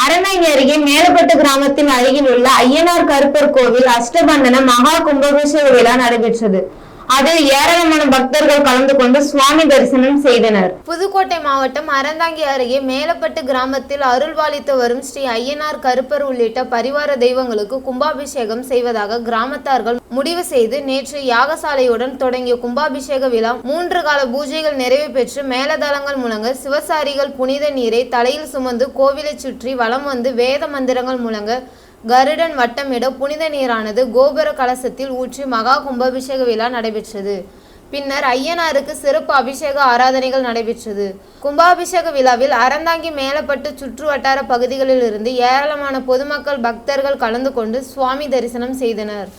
அறந்தாங்கி அருகே மேலப்பட்டு கிராமத்தின் அருகில் உள்ள ஐயனார் கருப்பர் கோவில் அஷ்டபந்தன மகா கும்பாபிஷேக விழா நடைபெற்றது. அதில் ஏராளமான பக்தர்கள் கலந்து கொண்டு சுவாமி தரிசனம் செய்தனர். புதுக்கோட்டை மாவட்டம் அறந்தாங்கி அருகே மேலப்பட்டு கிராமத்தில் அருள்வாளித்து வரும் ஸ்ரீ ஐயனார் கருப்பர் உள்ளிட்ட பரிவார தெய்வங்களுக்கு கும்பாபிஷேகம் செய்வதாக கிராமத்தார்கள் முடிவு செய்து நேற்று யாகசாலையுடன் தொடங்கிய கும்பாபிஷேக விழா 3 கால பூஜைகள் நிறைவு பெற்று மேலதளங்கள் முழங்க சிவசாரிகள் புனித நீரை தலையில் சுமந்து கோவிலை சுற்றி வலம் வந்து வேத மந்திரங்கள் முழங்க கருடன் வட்டமிட புனித நீரானது கோபுர கலசத்தில் ஊற்றி மகா கும்பாபிஷேக விழா நடைபெற்றது. பின்னர் ஐயனாருக்கு சிறப்பு அபிஷேக ஆராதனைகள் நடைபெற்றது. கும்பாபிஷேக விழாவில் அறந்தாங்கி மேலப்பட்டு சுற்று வட்டார பகுதிகளில் இருந்து ஏராளமான பொதுமக்கள் பக்தர்கள் கலந்து கொண்டு சுவாமி தரிசனம் செய்தனர்.